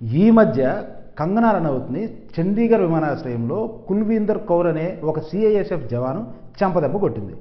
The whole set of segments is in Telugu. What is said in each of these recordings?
ఈ మధ్య కంగనా రనౌత్ని చండీగఢ్ విమానాశ్రయంలో కుల్వీందర్ కౌర్ అనే ఒక సిఐఎస్ఎఫ్ జవాను చెంపదెబ్బ కొట్టింది.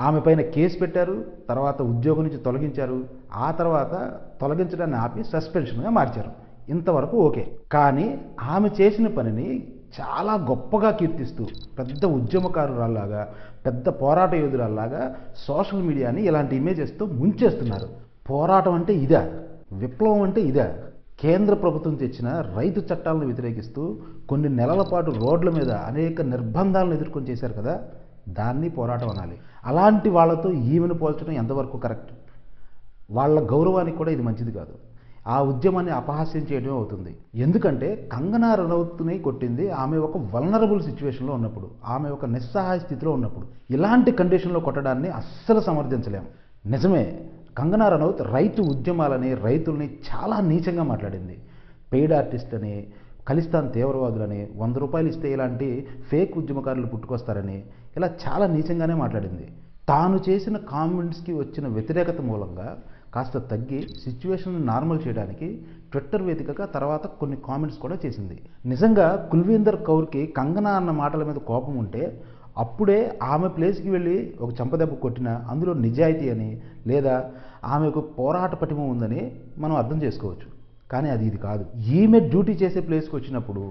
ఆమె పైన కేసు పెట్టారు, తర్వాత ఉద్యోగం నుంచి తొలగించారు, ఆ తర్వాత తొలగించడాన్ని ఆపి సస్పెన్షన్గా మార్చారు. ఇంతవరకు ఓకే. కానీ ఆమె చేసిన పనిని చాలా గొప్పగా కీర్తిస్తూ పెద్ద ఉద్యమకారురాల్లాగా, పెద్ద పోరాట యోధురాల్లాగా సోషల్ మీడియాని ఇలాంటి ఇమేజెస్తో ముంచేస్తున్నారు. పోరాటం అంటే ఇదా? విప్లవం అంటే ఇదా? కేంద్ర ప్రభుత్వం తెచ్చిన రైతు చట్టాలను వ్యతిరేకిస్తూ కొన్ని నెలల పాటు రోడ్ల మీద అనేక నిర్బంధాలను ఎదుర్కొని చేశారు కదా, దాన్ని పోరాటం అనాలి. అలాంటి వాళ్లతో ఈమెను పోల్చడం ఎంతవరకు కరెక్ట్? వాళ్ళ గౌరవానికి కూడా ఇది మంచిది కాదు. ఆ ఉద్యమాన్ని అపహాస్యం చేయడమే అవుతుంది. ఎందుకంటే కంగనా రనౌత్ని కొట్టింది ఆమె ఒక వల్నరబుల్ సిచ్యువేషన్లో ఉన్నప్పుడు, ఆమె ఒక నిస్సహాయ స్థితిలో ఉన్నప్పుడు. ఇలాంటి కండిషన్లో కొట్టడాన్ని అస్సలు సమర్థించలేం. నిజమే, కంగనా రనౌత్ రైతు ఉద్యమాలని, రైతుల్ని చాలా నీచంగా మాట్లాడింది. పెయిడ్ ఆర్టిస్ట్ అని, ఖలిస్తాన్ తీవ్రవాదులని, 100 రూపాయలు ఇస్తే ఇలాంటి ఫేక్ ఉద్యమకారులు పుట్టుకొస్తారని, ఇలా చాలా నీచంగానే మాట్లాడింది. తాను చేసిన కామెంట్స్కి వచ్చిన వ్యతిరేకత మూలంగా కాస్త తగ్గి సిచ్యువేషన్ నార్మల్ చేయడానికి ట్విట్టర్ వేదికగా తర్వాత కొన్ని కామెంట్స్ కూడా చేసింది. నిజంగా కుల్వీందర్ కౌర్కి కంగనా అన్న మాటల మీద కోపం ఉంటే అప్పుడే ఆమె ప్లేస్కి వెళ్ళి ఒక చెంపదెబ్బ కొట్టినా అందులో నిజాయితీ అని, లేదా ఆమెకు పోరాట పటిమ ఉందని మనం అర్థం చేసుకోవచ్చు. కానీ ఇది కాదు. ఈమె డ్యూటీ చేసే ప్లేస్కి వచ్చినప్పుడు,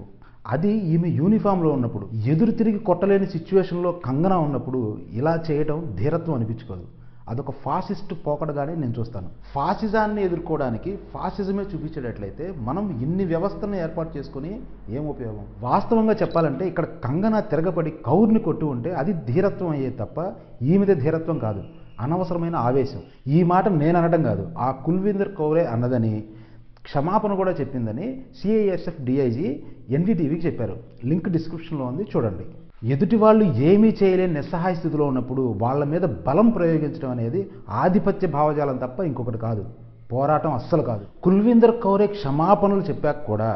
అది ఈమె యూనిఫామ్లో ఉన్నప్పుడు, ఎదురు తిరిగి కొట్టలేని సిచ్యువేషన్లో కంగనా ఉన్నప్పుడు ఇలా చేయడం ధీరత్వం అనిపించుకోదు. అదొక ఫాసిస్ట్ పోకడగానే నేను చూస్తాను. ఫాసిజాన్ని ఎదుర్కోవడానికి ఫాసిజమే చూపించేటట్లయితే మనం ఇన్ని వ్యవస్థలను ఏర్పాటు చేసుకుని ఏం ఉపయోగం? వాస్తవంగా చెప్పాలంటే ఇక్కడ కంగనా తిరగబడి కౌర్ని కొట్టి ఉంటే అది ధీరత్వం అయ్యేది తప్ప ఈమెదే ధీరత్వం కాదు, అనవసరమైన ఆవేశం. ఈ మాట నేను అనడం కాదు, ఆ కుల్వీందర్ కౌరే అన్నదని, క్షమాపణ కూడా చెప్పిందని సిఐఎస్ఎఫ్ డిఐజీ ఎన్డీటీవీకి చెప్పారు. లింక్ డిస్క్రిప్షన్లో ఉంది, చూడండి. ఎదుటి వాళ్ళు ఏమీ చేయలేని నిస్సహాయ స్థితిలో ఉన్నప్పుడు వాళ్ళ మీద బలం ప్రయోగించడం అనేది ఆధిపత్య భావజాలం తప్ప ఇంకొకటి కాదు, పోరాటం అస్సలు కాదు. కుల్వీందర్ కౌరే క్షమాపణలు చెప్పాక కూడా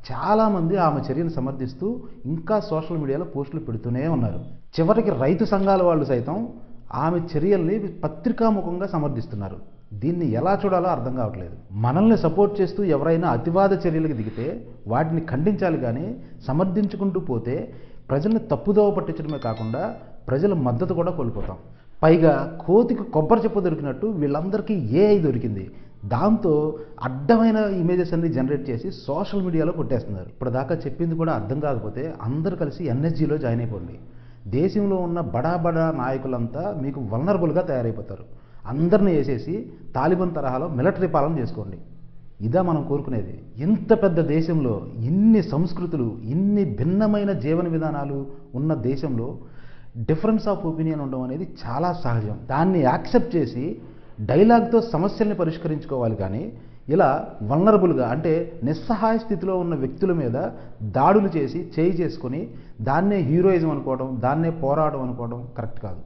చాలామంది ఆమె చర్యను సమర్థిస్తూ ఇంకా సోషల్ మీడియాలో పోస్టులు పెడుతూనే ఉన్నారు. చివరికి రైతు సంఘాల వాళ్ళు సైతం ఆమె చర్యల్ని పత్రికాముఖంగా సమర్థిస్తున్నారు. దీన్ని ఎలా చూడాలో అర్థం కావట్లేదు. మనల్ని సపోర్ట్ చేస్తూ ఎవరైనా అతివాద చర్యలకు దిగితే వాటిని ఖండించాలి, కానీ సమర్థించుకుంటూ పోతే ప్రజల్ని తప్పుదోవ పట్టించడమే కాకుండా ప్రజల మద్దతు కూడా కోల్పోతాం. పైగా కోతికి కొబ్బరి చెప్పు దొరికినట్టు వీళ్ళందరికీ ఏఐ దొరికింది. దాంతో అడ్డమైన ఇమేజెస్ అన్ని జనరేట్ చేసి సోషల్ మీడియాలో కొట్టేస్తున్నారు. ఇప్పుడు దాకా చెప్పింది కూడా అర్థం కాకపోతే అందరూ కలిసి ఎన్ఎస్జీలో జాయిన్ అయిపోండి. దేశంలో ఉన్న బడా నాయకులంతా మీకు వల్నరబుల్గా తయారైపోతారు. అందరిని వేసేసి తాలిబాన్ తరహాలో మిలిటరీ పాలన చేసుకోండి. ఇదా మనం కోరుకునేది. ఇంత పెద్ద దేశంలో ఇన్ని సంస్కృతులు, ఇన్ని భిన్నమైన జీవన విధానాలు ఉన్న దేశంలో డిఫరెన్స్ ఆఫ్ ఒపీనియన్ ఉండడం అనేది చాలా సహజం. దాన్ని యాక్సెప్ట్ చేసి డైలాగ్తో సమస్యల్ని పరిష్కరించుకోవాలి. కానీ ఇలా వల్నరబుల్గా, అంటే నిస్సహాయ స్థితిలో ఉన్న వ్యక్తుల మీద దాడులు చేసి చేయి చేసుకొని దాన్నే హీరోయిజం అనుకోవడం, దాన్నే పోరాటం అనుకోవడం కరెక్ట్ కాదు.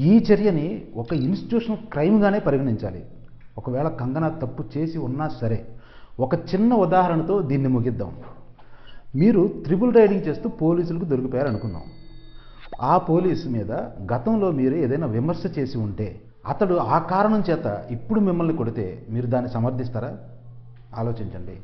ఈ చర్యని ఒక ఇన్స్టిట్యూషనల్ క్రైమ్గానే పరిగణించాలి. ఒకవేళ కంగనా తప్పు చేసి ఉన్నా సరే. ఒక చిన్న ఉదాహరణతో దీన్ని ముగిద్దాం. మీరు త్రిబుల్ రైడింగ్ చేస్తూ పోలీసులకు దొరికిపోయారు అనుకున్నాం. ఆ పోలీసు మీద గతంలో మీరు ఏదైనా విమర్శ చేసి ఉంటే, అతడు ఆ కారణం చేత ఇప్పుడు మిమ్మల్ని కొడితే మీరు దాన్ని సమర్థిస్తారా? ఆలోచించండి.